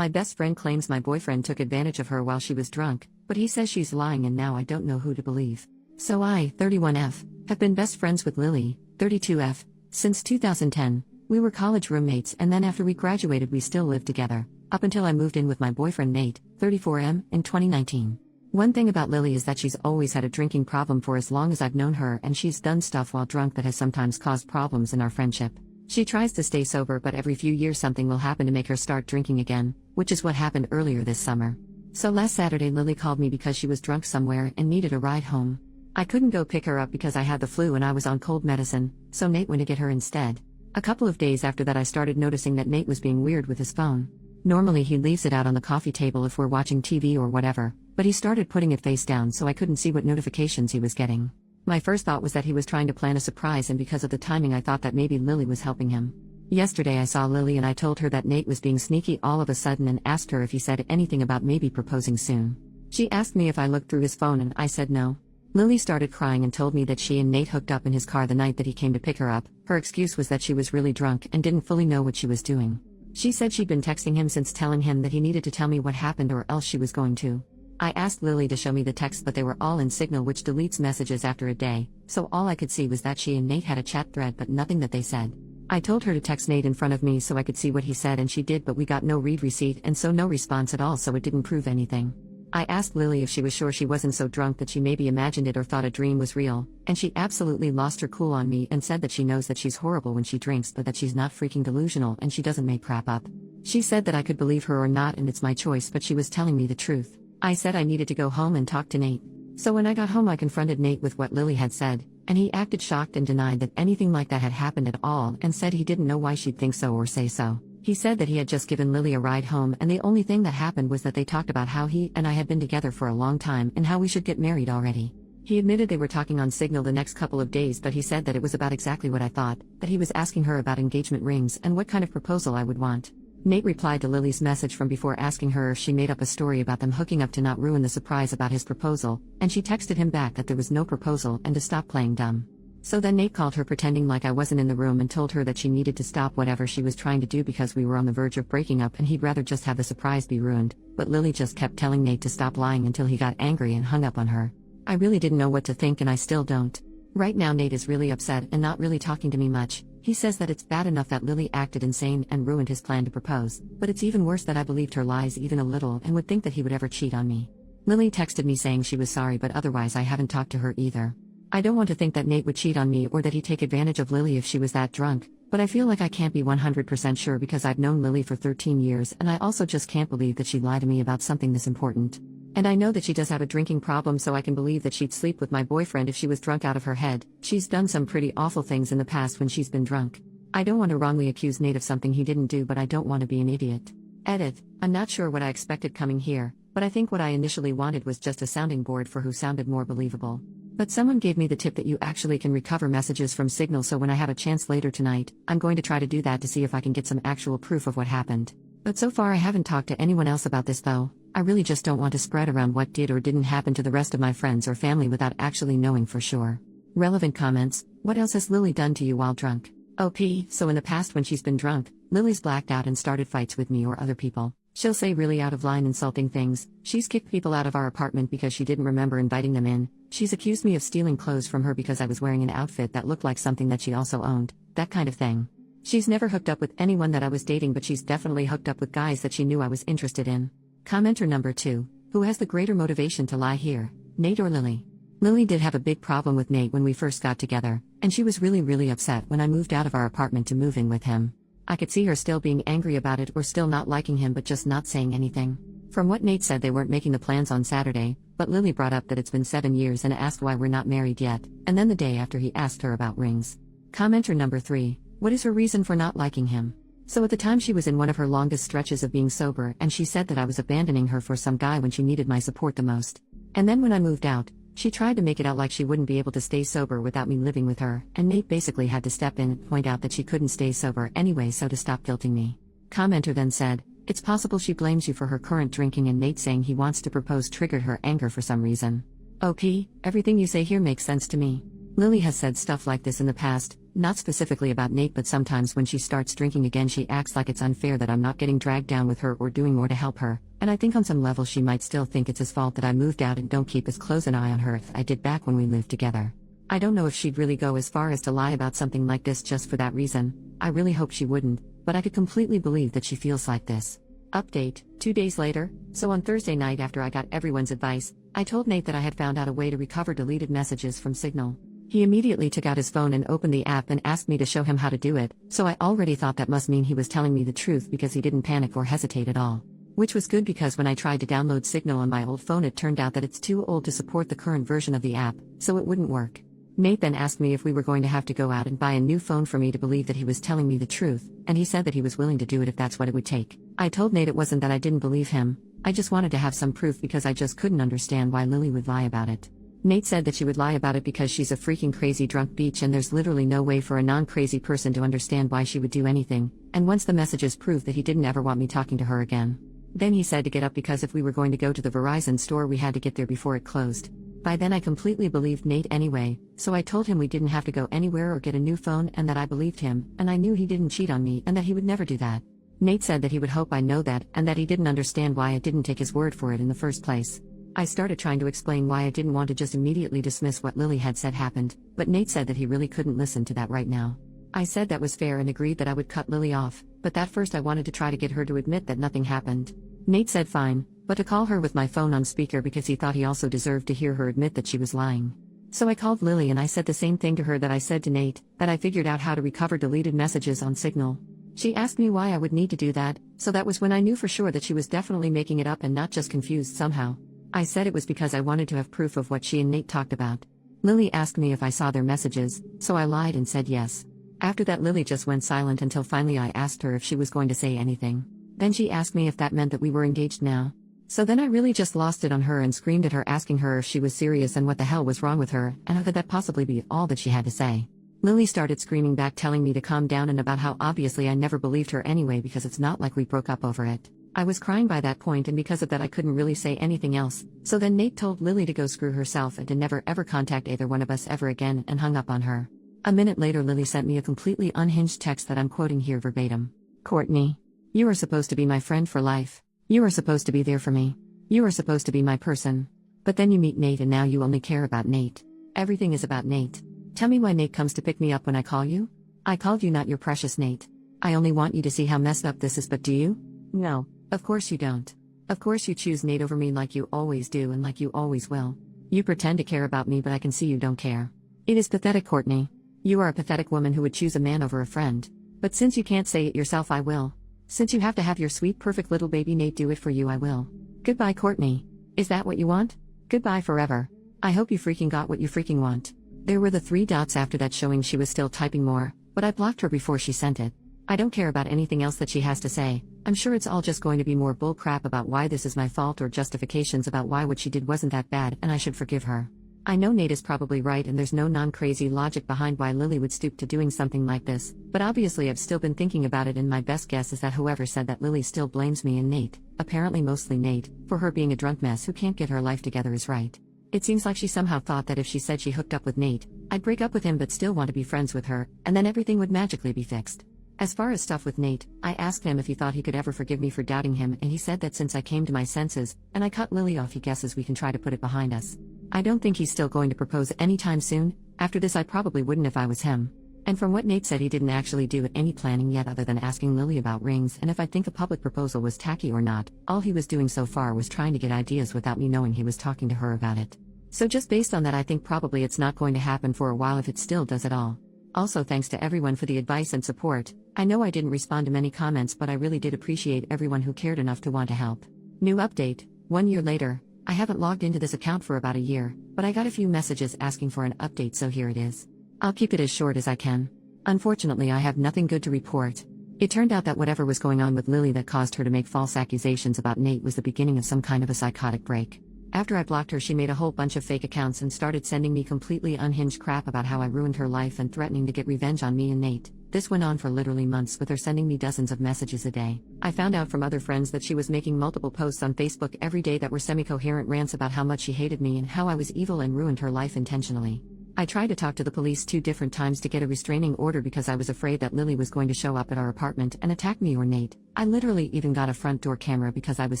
My best friend claims my boyfriend took advantage of her while she was drunk, but he says she's lying and now I don't know who to believe. So I, 31F, have been best friends with Lily, 32F, since 2010. We were college roommates and then after we graduated we still lived together, up until I moved in with my boyfriend Nate, 34M, in 2019. One thing about Lily is that she's always had a drinking problem for as long as I've known her, and she's done stuff while drunk that has sometimes caused problems in our friendship. She tries to stay sober, but every few years something will happen to make her start drinking again, which is what happened earlier this summer. So last Saturday Lily called me because she was drunk somewhere and needed a ride home. I couldn't go pick her up because I had the flu and I was on cold medicine, so Nate went to get her instead. A couple of days after that I started noticing that Nate was being weird with his phone. Normally he leaves it out on the coffee table if we're watching TV or whatever, but he started putting it face down so I couldn't see what notifications he was getting. My first thought was that he was trying to plan a surprise, and because of the timing I thought that maybe Lily was helping him. Yesterday I saw Lily and I told her that Nate was being sneaky all of a sudden and asked her if he said anything about maybe proposing soon. She asked me if I looked through his phone and I said no. Lily started crying and told me that she and Nate hooked up in his car the night that he came to pick her up. Her excuse was that she was really drunk and didn't fully know what she was doing. She said she'd been texting him since, telling him that he needed to tell me what happened or else she was going to. I asked Lily to show me the texts, but they were all in Signal, which deletes messages after a day, so all I could see was that she and Nate had a chat thread but nothing that they said. I told her to text Nate in front of me so I could see what he said, and she did, but we got no read receipt and so no response at all, so it didn't prove anything. I asked Lily if she was sure she wasn't so drunk that she maybe imagined it or thought a dream was real, and she absolutely lost her cool on me and said that she knows that she's horrible when she drinks but that she's not freaking delusional and she doesn't make crap up. She said that I could believe her or not and it's my choice, but she was telling me the truth. I said I needed to go home and talk to Nate. So when I got home I confronted Nate with what Lily had said, and he acted shocked and denied that anything like that had happened at all and said he didn't know why she'd think so or say so. He said that he had just given Lily a ride home and the only thing that happened was that they talked about how he and I had been together for a long time and how we should get married already. He admitted they were talking on Signal the next couple of days, but he said that it was about exactly what I thought, that he was asking her about engagement rings and what kind of proposal I would want. Nate replied to Lily's message from before asking her if she made up a story about them hooking up to not ruin the surprise about his proposal, and she texted him back that there was no proposal and to stop playing dumb. So then Nate called her pretending like I wasn't in the room and told her that she needed to stop whatever she was trying to do because we were on the verge of breaking up and he'd rather just have the surprise be ruined, but Lily just kept telling Nate to stop lying until he got angry and hung up on her. I really didn't know what to think and I still don't. Right now Nate is really upset and not really talking to me much. He says that it's bad enough that Lily acted insane and ruined his plan to propose, but it's even worse that I believed her lies even a little and would think that he would ever cheat on me. Lily texted me saying she was sorry, but otherwise I haven't talked to her either. I don't want to think that Nate would cheat on me or that he'd take advantage of Lily if she was that drunk, but I feel like I can't be 100% sure because I've known Lily for 13 years and I also just can't believe that she'd lie to me about something this important. And I know that she does have a drinking problem, so I can believe that she'd sleep with my boyfriend if she was drunk out of her head. She's done some pretty awful things in the past when she's been drunk. I don't want to wrongly accuse Nate of something he didn't do, but I don't want to be an idiot. Edit. I'm not sure what I expected coming here, but I think what I initially wanted was just a sounding board for who sounded more believable. But someone gave me the tip that you actually can recover messages from Signal, so when I have a chance later tonight, I'm going to try to do that to see if I can get some actual proof of what happened. But so far I haven't talked to anyone else about this though. I really just don't want to spread around what did or didn't happen to the rest of my friends or family without actually knowing for sure. Relevant comments. What else has Lily done to you while drunk? OP, so in the past when she's been drunk, Lily's blacked out and started fights with me or other people. She'll say really out of line insulting things. She's kicked people out of our apartment because she didn't remember inviting them in. She's accused me of stealing clothes from her because I was wearing an outfit that looked like something that she also owned, that kind of thing. She's never hooked up with anyone that I was dating, but she's definitely hooked up with guys that she knew I was interested in. Commenter number 2. Who has the greater motivation to lie here, Nate or Lily? Lily did have a big problem with Nate when we first got together, and she was really upset when I moved out of our apartment to move in with him. I could see her still being angry about it or still not liking him but just not saying anything. From what Nate said, they weren't making the plans on Saturday, but Lily brought up that it's been 7 years and asked why we're not married yet, and then the day after he asked her about rings. Commenter number 3. What is her reason for not liking him? So at the time she was in one of her longest stretches of being sober, and she said that I was abandoning her for some guy when she needed my support the most. And then when I moved out, she tried to make it out like she wouldn't be able to stay sober without me living with her, and Nate basically had to step in and point out that she couldn't stay sober anyway, so to stop guilting me. Commenter then said, it's possible she blames you for her current drinking, and Nate saying he wants to propose triggered her anger for some reason. OP, everything you say here makes sense to me. Lily has said stuff like this in the past, not specifically about Nate, but sometimes when she starts drinking again, she acts like it's unfair that I'm not getting dragged down with her or doing more to help her, and I think on some level she might still think it's his fault that I moved out and don't keep as close an eye on her as I did back when we lived together. I don't know if she'd really go as far as to lie about something like this just for that reason. I really hope she wouldn't, but I could completely believe that she feels like this. Update, 2 days later. So on Thursday night, after I got everyone's advice, I told Nate that I had found out a way to recover deleted messages from Signal. He immediately took out his phone and opened the app and asked me to show him how to do it, so I already thought that must mean he was telling me the truth because he didn't panic or hesitate at all. Which was good, because when I tried to download Signal on my old phone, it turned out that it's too old to support the current version of the app, so it wouldn't work. Nate then asked me if we were going to have to go out and buy a new phone for me to believe that he was telling me the truth, and he said that he was willing to do it if that's what it would take. I told Nate it wasn't that I didn't believe him, I just wanted to have some proof because I just couldn't understand why Lily would lie about it. Nate said that she would lie about it because she's a freaking crazy drunk bitch and there's literally no way for a non-crazy person to understand why she would do anything, and once the messages proved that he didn't ever want me talking to her again. Then he said to get up because if we were going to go to the Verizon store we had to get there before it closed. By then I completely believed Nate anyway, so I told him we didn't have to go anywhere or get a new phone and that I believed him, and I knew he didn't cheat on me and that he would never do that. Nate said that he would hope I know that and that he didn't understand why I didn't take his word for it in the first place. I started trying to explain why I didn't want to just immediately dismiss what Lily had said happened, but Nate said that he really couldn't listen to that right now. I said that was fair and agreed that I would cut Lily off, but that first I wanted to try to get her to admit that nothing happened. Nate said fine, but to call her with my phone on speaker because he thought he also deserved to hear her admit that she was lying. So I called Lily and I said the same thing to her that I said to Nate, that I figured out how to recover deleted messages on Signal. She asked me why I would need to do that, so that was when I knew for sure that she was definitely making it up and not just confused somehow. I said it was because I wanted to have proof of what she and Nate talked about. Lily asked me if I saw their messages, so I lied and said yes. After that Lily just went silent until finally I asked her if she was going to say anything. Then she asked me if that meant that we were engaged now. So then I really just lost it on her and screamed at her, asking her if she was serious and what the hell was wrong with her, and how could that possibly be all that she had to say. Lily started screaming back, telling me to calm down and about how obviously I never believed her anyway because it's not like we broke up over it. I was crying by that point and because of that I couldn't really say anything else, so then Nate told Lily to go screw herself and to never ever contact either one of us ever again and hung up on her. A minute later Lily sent me a completely unhinged text that I'm quoting here verbatim. "Courtney, you are supposed to be my friend for life. You are supposed to be there for me. You are supposed to be my person. But then you meet Nate and now you only care about Nate. Everything is about Nate. Tell me why Nate comes to pick me up when I call you? I called you, not your precious Nate. I only want you to see how messed up this is, but do you? No, of course you don't. Of course you choose Nate over me like you always do and like you always will. You pretend to care about me, but I can see you don't care. It is pathetic, Courtney. You are a pathetic woman who would choose a man over a friend. But since you can't say it yourself, I will. Since you have to have your sweet perfect little baby Nate do it for you, I will. Goodbye, Courtney. Is that what you want? Goodbye forever. I hope you freaking got what you freaking want." There were the 3 dots after that showing she was still typing more, but I blocked her before she sent it. I don't care about anything else that she has to say. I'm sure it's all just going to be more bull crap about why this is my fault or justifications about why what she did wasn't that bad and I should forgive her. I know Nate is probably right and there's no non-crazy logic behind why Lily would stoop to doing something like this, but obviously I've still been thinking about it and my best guess is that whoever said that Lily still blames me and Nate, apparently mostly Nate, for her being a drunk mess who can't get her life together is right. It seems like she somehow thought that if she said she hooked up with Nate, I'd break up with him but still want to be friends with her, and then everything would magically be fixed. As far as stuff with Nate, I asked him if he thought he could ever forgive me for doubting him and he said that since I came to my senses, and I cut Lily off, he guesses we can try to put it behind us. I don't think he's still going to propose anytime soon. After this I probably wouldn't if I was him. And from what Nate said, he didn't actually do any planning yet other than asking Lily about rings and if I think a public proposal was tacky or not. All he was doing so far was trying to get ideas without me knowing he was talking to her about it. So just based on that I think probably it's not going to happen for a while if it still does at all. Also thanks to everyone for the advice and support. I know I didn't respond to many comments but I really did appreciate everyone who cared enough to want to help. New update, 1 year later. I haven't logged into this account for about a year, but I got a few messages asking for an update, so here it is. I'll keep it as short as I can. Unfortunately, I have nothing good to report. It turned out that whatever was going on with Lily that caused her to make false accusations about Nate was the beginning of some kind of a psychotic break. After I blocked her, she made a whole bunch of fake accounts and started sending me completely unhinged crap about how I ruined her life and threatening to get revenge on me and Nate. This went on for literally months, with her sending me dozens of messages a day. I found out from other friends that she was making multiple posts on Facebook every day that were semi-coherent rants about how much she hated me and how I was evil and ruined her life intentionally. I tried to talk to the police 2 different times to get a restraining order because I was afraid that Lily was going to show up at our apartment and attack me or Nate. I literally even got a front door camera because I was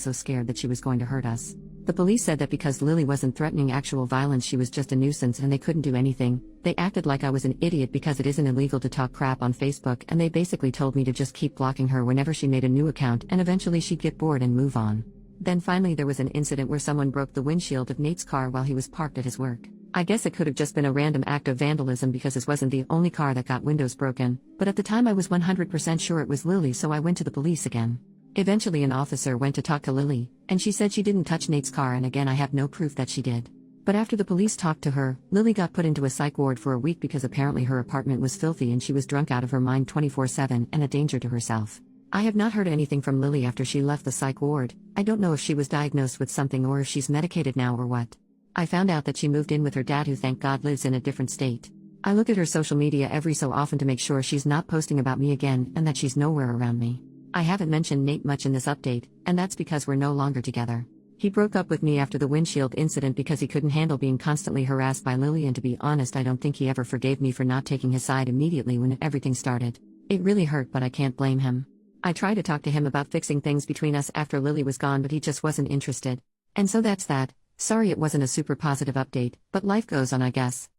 so scared that she was going to hurt us. The police said that because Lily wasn't threatening actual violence, she was just a nuisance and they couldn't do anything. They acted like I was an idiot because it isn't illegal to talk crap on Facebook, and they basically told me to just keep blocking her whenever she made a new account and eventually she'd get bored and move on. Then finally there was an incident where someone broke the windshield of Nate's car while he was parked at his work. I guess it could have just been a random act of vandalism because this wasn't the only car that got windows broken, but at the time I was 100% sure it was Lily, so I went to the police again. Eventually an officer went to talk to Lily, and she said she didn't touch Nate's car, and again I have no proof that she did. But after the police talked to her, Lily got put into a psych ward for a week because apparently her apartment was filthy and she was drunk out of her mind 24/7 and a danger to herself. I have not heard anything from Lily after she left the psych ward. I don't know if she was diagnosed with something or if she's medicated now or what. I found out that she moved in with her dad, who thank God lives in a different state. I look at her social media every so often to make sure she's not posting about me again and that she's nowhere around me. I haven't mentioned Nate much in this update, and that's because we're no longer together. He broke up with me after the windshield incident because he couldn't handle being constantly harassed by Lily, and to be honest I don't think he ever forgave me for not taking his side immediately when everything started. It really hurt, but I can't blame him. I tried to talk to him about fixing things between us after Lily was gone, but he just wasn't interested. And so that's that. Sorry it wasn't a super positive update, but life goes on, I guess.